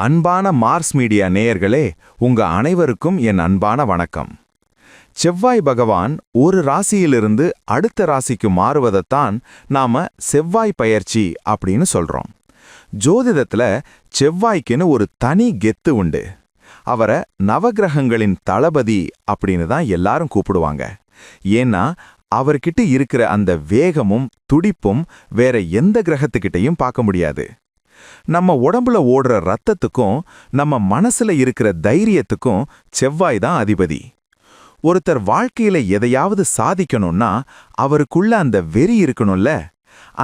அன்பான Mars media நேயர்களே, உங்க அனைவருக்கும் என் அன்பான வணக்கம். செவ்வாய் பகவான் ஒரு ராசியிலிருந்து அடுத்த ராசிக்கு மாறுவதைத்தான் நாம செவ்வாய் பெயர்ச்சி அப்படின்னு சொல்றோம். ஜோதிடத்துல செவ்வாய்க்குன்னு ஒரு தனி கெத்து உண்டு. அவரை நவகிரகங்களின் தளபதி அப்படின்னு தான் எல்லாரும் கூப்பிடுவாங்க. ஏன்னா அவர்கிட்ட இருக்கிற அந்த வேகமும் துடிப்பும் வேற எந்த கிரகத்துக்கிட்டையும் பார்க்க முடியாது. நம்ம உடம்புல ஓடுற ரத்தத்துக்கும் நம்ம மனசுல இருக்கிற தைரியத்துக்கும் செவ்வாய் தான் அதிபதி. ஒருத்தர் வாழ்க்கையில எதையாவது சாதிக்கணும்னா அவருக்குள்ள அந்த வெறி இருக்கணும்ல.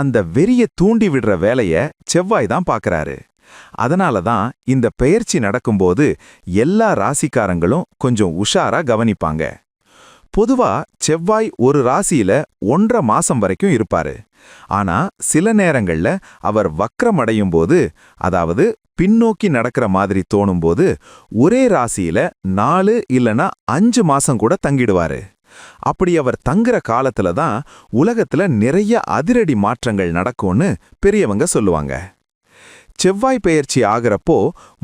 அந்த வெறிய தூண்டி விடுற வேலைய செவ்வாய் தான் பார்க்கறாரு. அதனால தான் இந்த பெயர்ச்சி நடக்கும்போது எல்லா ராசிக்காரங்களும் கொஞ்சம் உஷாரா கவனிப்பாங்க. பொதுவா செவ்வாய் ஒரு ராசியில 1.5 மாசம் வரைக்கும் இருப்பாரு. ஆனா சில நேரங்கள்ல அவர் வக்ரமடையும் போது, அதாவது பின்னோக்கி நடக்கிற மாதிரி தோணும்போது, ஒரே ராசியில 4 இல்லனா 5 மாசம் கூட தங்கிடுவாரு. அப்படி அவர் தங்குற காலத்துல தான் உலகத்துல நிறைய அதிரடி மாற்றங்கள் நடக்கும்னு பெரியவங்க சொல்லுவாங்க. செவ்வாய் பெயர்ச்சி ஆகிறப்போ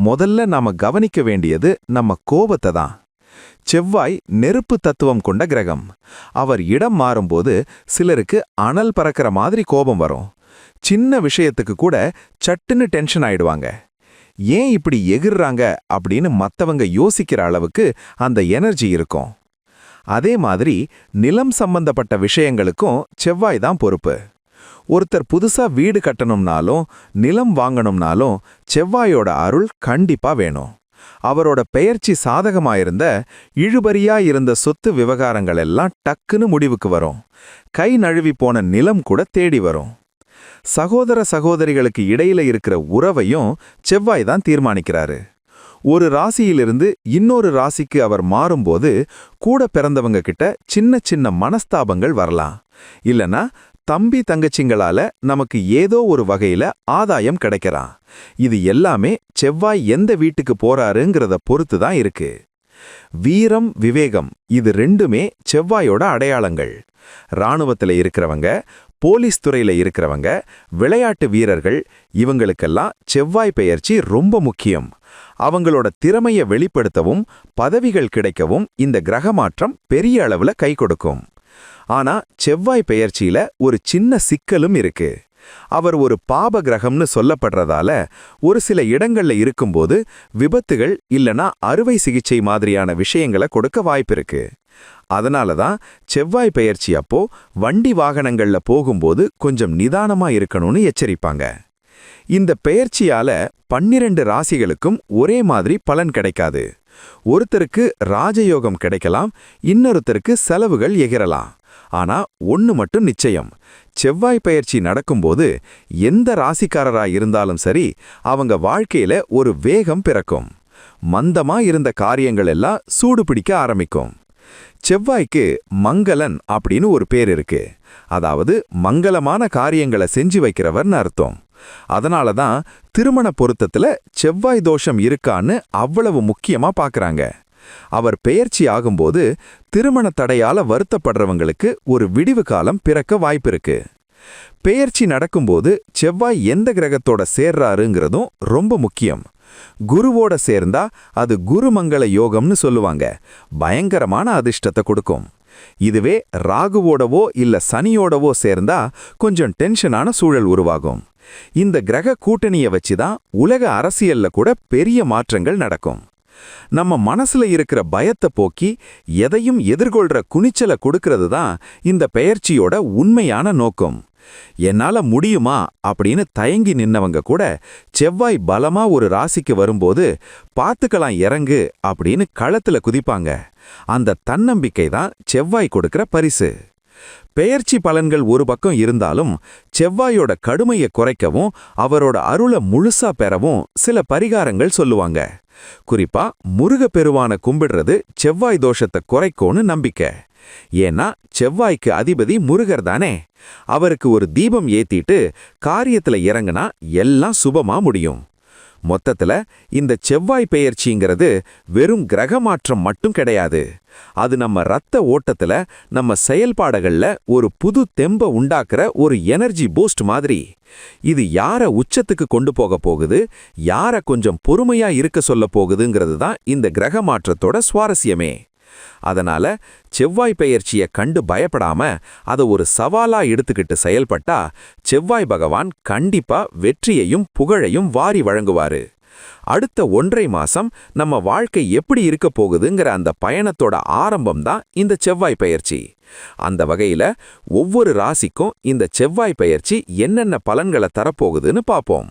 முதல்ல நாம கவனிக்க வேண்டியது நம்ம கோபத்தை தான். செவ்வாய் நெருப்பு தத்துவம் கொண்ட கிரகம். அவர் இடம் மாறும்போது சிலருக்கு அனல் பறக்கிற மாதிரி கோபம் வரும். சின்ன விஷயத்துக்கு கூட சட்டுன்னு டென்ஷன் ஆயிடுவாங்க. ஏன் இப்படி எகிர்றாங்க அப்படின்னு மத்தவங்க யோசிக்கிற அளவுக்கு அந்த எனர்ஜி இருக்கும். அதே மாதிரி நிலம் சம்பந்தப்பட்ட விஷயங்களுக்கும் செவ்வாய் தான் பொறுப்பு. ஒருத்தர் புதுசா வீடு கட்டணும்னாலும் நிலம் வாங்கணும்னாலும் செவ்வாயோட அருள் கண்டிப்பா வேணும். அவரோட பெயர்ச்சி சாதகமாயிருந்த இழுபறியா இருந்த சொத்து விவகாரங்கள் எல்லாம் டக்குன்னு முடிவுக்கு வரும். கை நழுவி போன நிலம் கூட தேடி வரும். சகோதர சகோதரிகளுக்கு இடையில இருக்கிற உறவையும் செவ்வாய் தான் தீர்மானிக்கிறாரு. ஒரு ராசியிலிருந்து இன்னொரு ராசிக்கு அவர் மாறும்போது கூட பிறந்தவங்க கிட்ட சின்ன சின்ன மனஸ்தாபங்கள் வரலாம். இல்லனா தம்பி தங்கச்சிங்களால நமக்கு ஏதோ ஒரு வகையில ஆதாயம் கிடைக்கலாம். இது எல்லாமே செவ்வாய் எந்த வீட்டுக்கு போறாருங்கிறத பொறுத்து தான் இருக்கு. வீரம், விவேகம் இது ரெண்டுமே செவ்வாயோட அடையாளங்கள். இராணுவத்துல இருக்கிறவங்க, போலீஸ் துறையில இருக்கிறவங்க, விளையாட்டு வீரர்கள் இவங்களுக்கெல்லாம் செவ்வாய் பெயர்ச்சி ரொம்ப முக்கியம். அவங்களோட திறமையை வெளிப்படுத்தவும் பதவிகள் கிடைக்கவும் இந்த கிரக மாற்றம் பெரிய அளவுல கை கொடுக்கும். ஆனா செவ்வாய் பெயர்ச்சியில ஒரு சின்ன சிக்கலும் இருக்கு. அவர் ஒரு பாப கிரகம்னு சொல்லப்படுறதால ஒரு சில இடங்கள்ல இருக்கும்போது விபத்துகள் இல்லனா அறுவை சிகிச்சை மாதிரியான விஷயங்களை கொடுக்க வாய்ப்பிருக்கு. அதனால தான் செவ்வாய் பெயர்ச்சி அப்போ வண்டி வாகனங்கள்ல போகும்போது கொஞ்சம் நிதானமா இருக்கணும்னு எச்சரிப்பாங்க. இந்த பெயர்ச்சியால 12 ராசிகளுக்கும் ஒரே மாதிரி பலன் கிடைக்காது. ஒருத்தருக்கு ராஜயோகம் கிடைக்கலாம், இன்னொருத்தருக்கு செலவுகள் எகிரலாம். ஆனா ஒன்னு மட்டும் நிச்சயம், செவ்வாய் பெயர்ச்சி நடக்கும்போது எந்த ராசிக்காரரா இருந்தாலும் சரி அவங்க வாழ்க்கையில ஒரு வேகம் பிறக்கும். மந்தமா இருந்த காரியங்கள் எல்லாம் சூடு பிடிக்க ஆரம்பிக்கும். செவ்வாய்க்கு மங்களன் அப்படின்னு ஒரு பேர் இருக்கு. அதாவது மங்களமான காரியங்களை செஞ்சு வைக்கிறவர்னு அர்த்தம். அதனால தான் திருமண பொருத்தத்துல செவ்வாய் தோஷம் இருக்கான்னு அவ்வளவு முக்கியமா பார்க்கறாங்க. அவர் பெயர்ச்சி ஆகும்போது திருமண தடையால வருத்தப்படுறவங்களுக்கு ஒரு விடிவு காலம் பிறக்க வாய்ப்பிருக்கு. பெயர்ச்சி நடக்கும்போது செவ்வாய் எந்த கிரகத்தோட சேர்றாருங்கிறதும் ரொம்ப முக்கியம். குருவோட சேர்ந்தா அது குருமங்கள யோகம்னு சொல்லுவாங்க. பயங்கரமான அதிர்ஷ்டத்தை கொடுக்கும். இதுவே ராகுவோடவோ இல்ல சனியோடவோ சேர்ந்தா கொஞ்சம் டென்ஷனான சூழல் உருவாகும். இந்த கிரக கூட்டணியை வச்சுதான் உலக அரசியல்ல கூட பெரிய மாற்றங்கள் நடக்கும். நம்ம மனசுல இருக்கிற பயத்தை போக்கி எதையும் எதிர்கொள்ற குனிச்சலை கொடுக்கிறது தான் இந்த பெயர்ச்சியோட உண்மையான நோக்கம். என்னால முடியுமா அப்படின்னு தயங்கி நின்னவங்க கூட செவ்வாய் பலமா ஒரு ராசிக்கு வரும்போது பார்த்துக்கலாம் இறங்கு அப்படின்னு களத்துல குதிப்பாங்க. அந்த தன்னம்பிக்கை தான் செவ்வாய் கொடுக்கிற பரிசு. பெயர்ச்சி பலன்கள் ஒரு பக்கம் இருந்தாலும் செவ்வாயோட கடுமையை குறைக்கவும் அவரோட அருளை முழுசா பெறவும் சில பரிகாரங்கள் சொல்லுவாங்க. குறிப்பா முருகப்பெருவானை கும்பிடுறது செவ்வாய் தோஷத்தை குறைக்கும்னு நம்பிக்கை. ஏன்னா செவ்வாய்க்கு அதிபதி முருகர் தானே. அவருக்கு ஒரு தீபம் ஏத்திட்டு காரியத்துல இறங்குனா எல்லாம் சுபமா முடியும். மொத்தத்துல இந்த செவ்வாய் பெயர்ச்சிங்கிறது வெறும் கிரக மாற்றம் மட்டும் கிடையாது. அது நம்ம ரத்த ஓட்டத்துல, நம்ம செயல்பாடுகள்ல ஒரு புது தெம்ப உண்டாக்குற ஒரு எனர்ஜி பூஸ்ட் மாதிரி. இது யார உச்சத்துக்கு கொண்டு போக போகுது, யார கொஞ்சம் பொறுமையா இருக்க சொல்ல போகுதுங்கிறது தான் இந்த கிரக மாற்றத்தோட சுவாரஸ்யமே. அதனால செவ்வாய் பெயர்ச்சிய கண்டு பயப்படாம அதை ஒரு சவாலா எடுத்துக்கிட்டு செயல்பட்டா செவ்வாய் பகவான் கண்டிப்பா வெற்றியையும் புகழையும் வாரி வழங்குவாரு. அடுத்த 1.5 மாசம் நம்ம வாழ்க்கை எப்படி இருக்க போகுதுங்கிற அந்த பயணத்தோட ஆரம்பம் தான் இந்த செவ்வாய் பெயர்ச்சி. அந்த வகையில ஒவ்வொரு ராசிக்கும் இந்த செவ்வாய் பெயர்ச்சி என்னென்ன பலன்களை தரப்போகுதுன்னு பாப்போம்.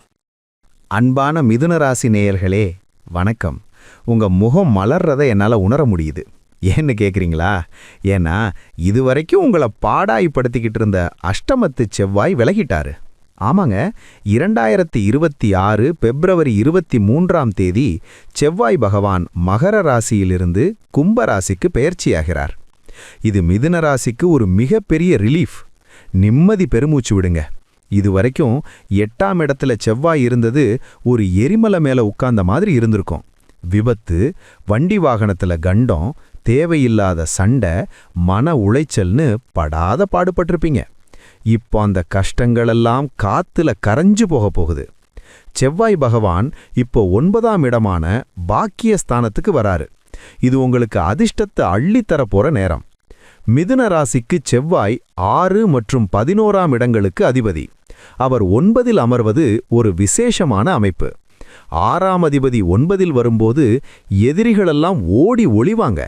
அன்பான மிதுன ராசி நேயர்களே, வணக்கம். உங்க முகம் மலர்றத என்னால உணர முடியுது. ஏன்னு கேக்குறீங்களா? ஏன்னா இதுவரைக்கும் உங்களை பாடாய்படுத்திக்கிட்டு இருந்த அஷ்டமத்து செவ்வாய் விலகிட்டாரு. ஆமாங்க, 2026 பிப்ரவரி 23ஆம் தேதி செவ்வாய் பகவான் மகர ராசியிலிருந்து கும்ப ராசிக்கு பெயர்ச்சியாகிறார். இது மிதுன ராசிக்கு ஒரு மிகப்பெரிய ரிலீஃப். நிம்மதி பெருமூச்சு விடுங்க. இதுவரைக்கும் 8ஆம் இடத்துல செவ்வாய் இருந்தது ஒரு எரிமலை மேல உட்கார்ந்த மாதிரி இருந்திருக்கும். விபத்து, வண்டி வாகனத்துல கண்டம், தேவையில்லாத சண்டை, மன உளைச்சல்னு படாத பாடுபட்டிருப்பீங்க. இப்போ அந்த கஷ்டங்களெல்லாம் காத்துல கரைஞ்சு போக போகுது. செவ்வாய் பகவான் இப்போ 9ஆம் இடமான பாக்கியஸ்தானத்துக்கு வராரு. இது உங்களுக்கு அதிர்ஷ்டத்தை அள்ளித்தர போற நேரம். மிதுன ராசிக்கு செவ்வாய் 6 மற்றும் 11ஆம் இடங்களுக்கு அதிபதி. அவர் 9இல் அமர்வது ஒரு விசேஷமான அமைப்பு. 6ஆம் அதிபதி 9இல் வரும்போது எதிரிகளெல்லாம் ஓடி ஒளிவாங்க.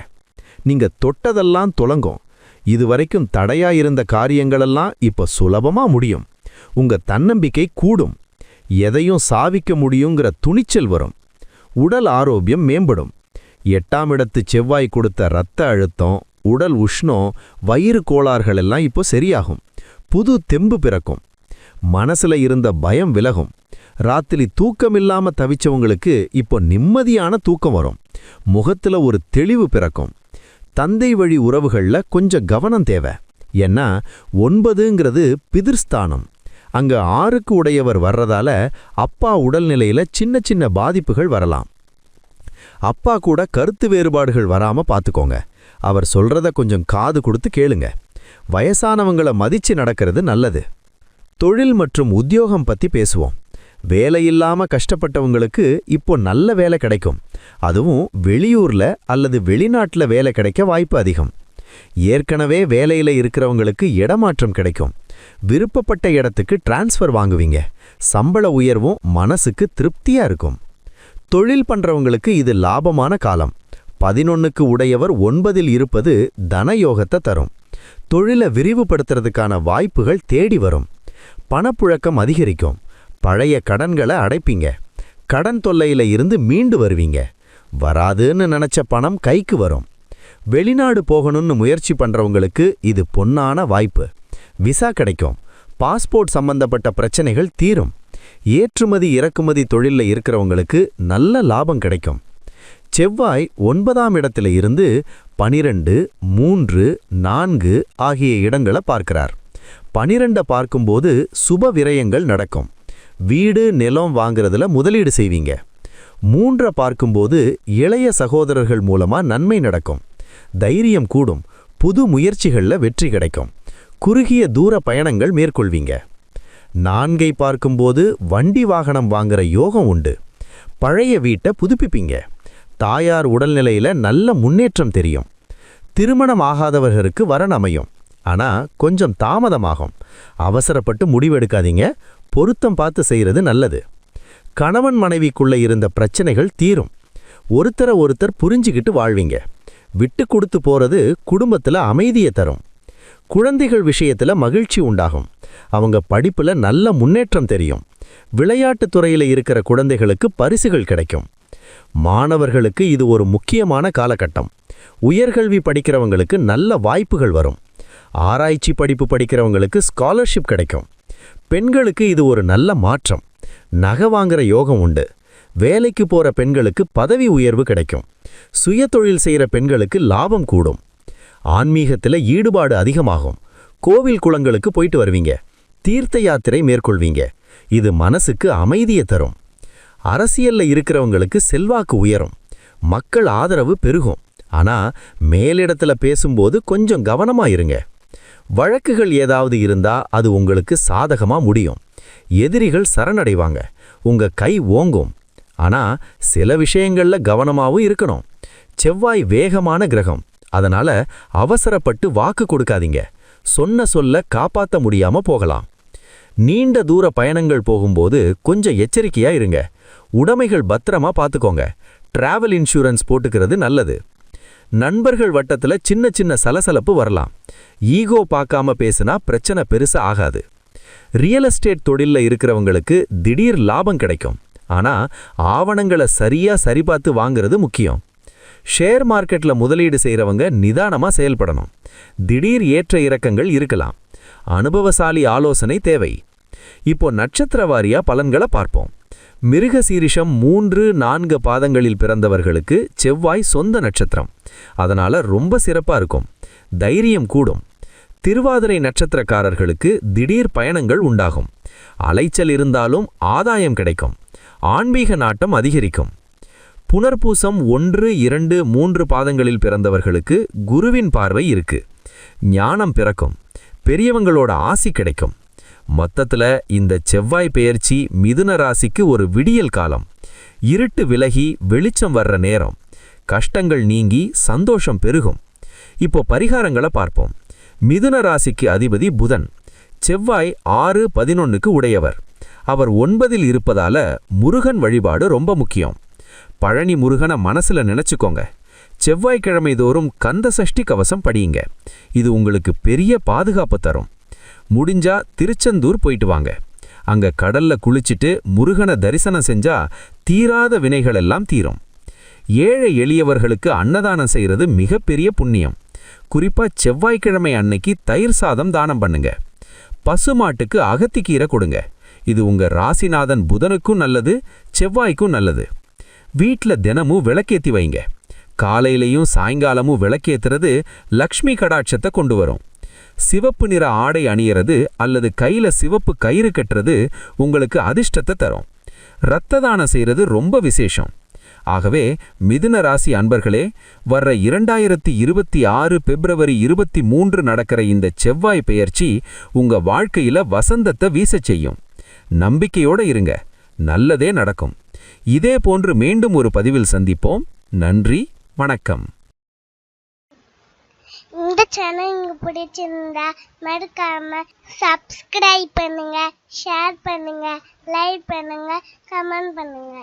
நீங்க தொட்டதெல்லாம் துலங்கும். இதுவரைக்கும் தடையாயிருந்த காரியங்களெல்லாம் இப்ப சுலபமா முடியும். உங்க தன்னம்பிக்கை கூடும். எதையும் சாதிக்க முடியுங்கிற துணிச்சல் வரும். உடல் ஆரோக்கியம் மேம்படும். 8ஆம் இடத்து செவ்வாய் கொடுத்த இரத்த அழுத்தம், உடல் உஷ்ணம், வயிறு கோளாறுகள் எல்லாம் இப்போ சரியாகும். புது தெம்பு பிறக்கும். மனசுல இருந்த பயம் விலகும். ராத்திரி தூக்கமில்லாம தவிச்சவங்களுக்கு இப்போ நிம்மதியான தூக்கம் வரும். முகத்துல ஒரு தெளிவு பிறக்கும். தந்தை வழி உறவுகள்ல கொஞ்சம் கவனம் தேவை. ஏன்னா 9ங்கிறது பிதிர்ஸ்தானம். அங்க 6க்கு உடையவர் வர்றதால அப்பா உடல்நிலையில சின்ன சின்ன பாதிப்புகள் வரலாம். அப்பா கூட கருத்து வேறுபாடுகள் வராம பாத்துக்கோங்க. அவர் சொல்றத கொஞ்சம் காது கொடுத்து கேளுங்க. வயசானவங்கள மதிச்சு நடக்கிறது நல்லது. தொழில் மற்றும் உத்தியோகம் பத்தி பேசுவோம். வேலையில்லாம கஷ்டப்பட்டவங்களுக்கு இப்போ நல்ல வேலை கிடைக்கும். அதுவும் வெளியூர்ல அல்லது வெளிநாட்டுல வேலை கிடைக்க வாய்ப்பு அதிகம். ஏற்கனவே வேலையில இருக்கிறவங்களுக்கு இடமாற்றம் கிடைக்கும். விருப்பப்பட்ட இடத்துக்கு டிரான்ஸ்ஃபர் வாங்குவீங்க. சம்பள உயர்வும் மனசுக்கு திருப்தியா இருக்கும். தொழில் பண்றவங்களுக்கு இது லாபமான காலம். 11க்கு உடையவர் 9இல் இருப்பது தனயோகத்தை தரும். தொழிலை விரிவுபடுத்துறதுக்கான வாய்ப்புகள் தேடி வரும். பணப்புழக்கம் அதிகரிக்கும். பழைய கடன்களை அடைப்பீங்க. கடன் தொல்லையில இருந்து மீண்டு வருவீங்க. வராதுன்னு நினைச்ச பணம் கைக்கு வரும். வெளிநாடு போகணும்னு முயற்சி பண்றவங்களுக்கு இது பொன்னான வாய்ப்பு. விசா கிடைக்கும். பாஸ்போர்ட் சம்பந்தப்பட்ட பிரச்சனைகள் தீரும். ஏற்றுமதி இறக்குமதி தொழில்ல இருக்கிறவங்களுக்கு நல்ல லாபம் கிடைக்கும். செவ்வாய் 9ஆம் இடத்துல இருந்து 12, 3, 4 ஆகிய இடங்களை பார்க்கிறார். 12 பார்க்கும்போது சுப விரயங்கள் நடக்கும். வீடு நிலம் வாங்குறதுல முதலீடு செய்வீங்க. 3 பார்க்கும்போது இளைய சகோதரர்கள் மூலமா நன்மை நடக்கும். தைரியம் கூடும். புது முயற்சிகள்ல வெற்றி கிடைக்கும். குறுகிய தூர பயணங்கள் மேற்கொள்வீங்க. 4 பார்க்கும்போது வண்டி வாகனம் வாங்குற யோகம் உண்டு. பழைய வீட்டை புதுப்பிப்பீங்க. தாயார் உடல்நிலையில நல்ல முன்னேற்றம் தெரியும். திருமணம் ஆகாதவர்களுக்கு வரன் அமையும். ஆனா கொஞ்சம் தாமதமாகும். அவசரப்பட்டு முடிவெடுக்காதீங்க. பொருத்தம் பார்த்து செய்யறது நல்லது. கணவன் மனைவிக்குள்ள இருந்த பிரச்சனைகள் தீரும். ஒருத்தர் புரிஞ்சுக்கிட்டு வாழ்வீங்க. விட்டு கொடுத்து போறது குடும்பத்துல அமைதியை தரும். குழந்தைகள் விஷயத்துல மகிழ்ச்சி உண்டாகும். அவங்க படிப்புல நல்ல முன்னேற்றம் தெரியும். விளையாட்டுத் துறையில இருக்கிற குழந்தைகளுக்கு பரிசுகள் கிடைக்கும். மாணவர்களுக்கு இது ஒரு முக்கியமான காலகட்டம். உயர்கல்வி படிக்கிறவங்களுக்கு நல்ல வாய்ப்புகள் வரும். ஆராய்ச்சி படிப்பு படிக்கிறவங்களுக்கு ஸ்காலர்ஷிப் கிடைக்கும். பெண்களுக்கு இது ஒரு நல்ல மாற்றம். நகை வாங்குற யோகம் உண்டு. வேலைக்கு போற பெண்களுக்கு பதவி உயர்வு கிடைக்கும். சுய தொழில் செய்யற பெண்களுக்கு லாபம் கூடும். ஆன்மீகத்துல ஈடுபாடு அதிகமாகும். கோவில் குளங்களுக்கு போயிட்டு வருவீங்க. தீர்த்த யாத்திரை மேற்கொள்வீங்க. இது மனசுக்கு அமைதியை தரும். அரசியல்ல இருக்கிறவங்களுக்கு செல்வாக்கு உயரும், மக்கள் ஆதரவு பெருகும். ஆனா மேலிடத்துல பேசும்போது கொஞ்சம் கவனமா இருங்க. வழக்குகள் ஏதாவது இருந்தா அது உங்களுக்கு சாதகமா முடியும். எதிரிகள் சரணடைவாங்க, உங்க கை ஓங்கும். ஆனா சில விஷயங்கள்ல கவனமாவும் இருக்கணும். செவ்வாய் வேகமான கிரகம், அதனால அவசரப்பட்டு வாக்கு கொடுக்காதீங்க. சொன்ன சொல்ல காப்பாத்த முடியாம போகலாம். நீண்ட தூர பயணங்கள் போகும்போது கொஞ்சம் எச்சரிக்கையா இருங்க. உடைமைகள் பத்திரமா பார்த்துக்கோங்க. டிராவல் இன்சூரன்ஸ் போட்டுக்கிறது நல்லது. நண்பர்கள் வட்டத்துல சின்ன சின்ன சலசலப்பு வரலாம். ஈகோ பார்க்காம பேசினா பிரச்சனை பெருசா ஆகாது. ரியல் எஸ்டேட் தொழில்ல இருக்கிறவங்களுக்கு திடீர் லாபம் கிடைக்கும். ஆனா ஆவணங்களை சரியா சரிபார்த்து வாங்குறது முக்கியம். ஷேர் மார்க்கெட்ல முதலீடு செய்யறவங்க நிதானமா செயல்படணும். திடீர் ஏற்ற இறக்கங்கள் இருக்கலாம். அனுபவசாலி ஆலோசனை தேவை. இப்போ நட்சத்திர வாரியா பலன்களை பார்ப்போம். மிருகசீரிஷம் 3-4 பாதங்களில் பிறந்தவர்களுக்கு செவ்வாய் சொந்த நட்சத்திரம், அதனால ரொம்ப சிறப்பா இருக்கும். தைரியம் கூடும். திருவாதிரை நட்சத்திரக்காரர்களுக்கு திடீர் பயணங்கள் உண்டாகும். அலைச்சல் இருந்தாலும் ஆதாயம் கிடைக்கும். ஆன்மீக நாட்டம் அதிகரிக்கும். புனர்பூசம் 1-2-3 பாதங்களில் பிறந்தவர்களுக்கு குருவின் பார்வை இருக்கு. ஞானம் பிறக்கும். பெரியவங்களோட ஆசி கிடைக்கும். மொத்தத்துல இந்த செவ்வாய் பெயர்ச்சி மிதுன ராசிக்கு ஒரு விடியல் காலம். இருட்டு விலகி வெளிச்சம் வர்ற நேரம். கஷ்டங்கள் நீங்கி சந்தோஷம் பெருகும். இப்போ பரிகாரங்களை பார்ப்போம். மிதுன ராசிக்கு அதிபதி புதன். செவ்வாய் 6-11க்கு உடையவர். அவர் 9இல் இருப்பதால முருகன் வழிபாடு ரொம்ப முக்கியம். பழனி முருகனை மனசுல நினைச்சுக்கோங்க. செவ்வாய்க்கிழமை தோறும் கந்த சஷ்டி கவசம் படியுங்க. இது உங்களுக்கு பெரிய பாதுகாப்பு தரும். முடிஞ்சா திருச்செந்தூர் போயிட்டு வாங்க. அங்க கடல்ல குளிச்சிட்டு முருகனை தரிசனம் செஞ்சா தீராத வினைகள் எல்லாம் தீரும். ஏழை எளியவர்களுக்கு அன்னதானம் செய்யறது மிகப்பெரிய புண்ணியம். குறிப்பா செவ்வாய்க்கிழமை அன்னைக்கு தயிர் சாதம் தானம் பண்ணுங்க. பசுமாட்டுக்கு அகத்திக்கீரை கொடுங்க. இது உங்க ராசிநாதன் புதனுக்கும் நல்லது, செவ்வாய்க்கும் நல்லது. வீட்ல தினமும் விளக்கேத்தி வைங்க. காலையிலையும் சாயங்காலமும் விளக்கேத்துறது லக்ஷ்மி கடாட்சத்தை கொண்டு வரும். சிவப்பு நிற ஆடை அணியறது அல்லது கையில சிவப்பு கயிறு கட்டுறது உங்களுக்கு அதிர்ஷ்டத்தை தரும். இரத்த தானம் செய்யறது ரொம்ப விசேஷம். ஆகவே மிதுன ராசி அன்பர்களே, வர்ற 2026 பிப்ரவரி 23 நடக்கிற இந்த செவ்வாய் பெயர்ச்சி உங்க வாழ்க்கையில வசந்தத்தை வீசச் செய்யும். நம்பிக்கையோட இருங்க, நல்லதே நடக்கும். இதே போன்று மீண்டும் ஒரு பதிவில் சந்திப்போம். நன்றி, வணக்கம். இந்த சேனல் உங்களுக்கு பிடிச்சிருந்தா மறக்காம சப்ஸ்கிரைப் பண்ணுங்க, ஷேர் பண்ணுங்க, லைக் பண்ணுங்க, கமெண்ட் பண்ணுங்க.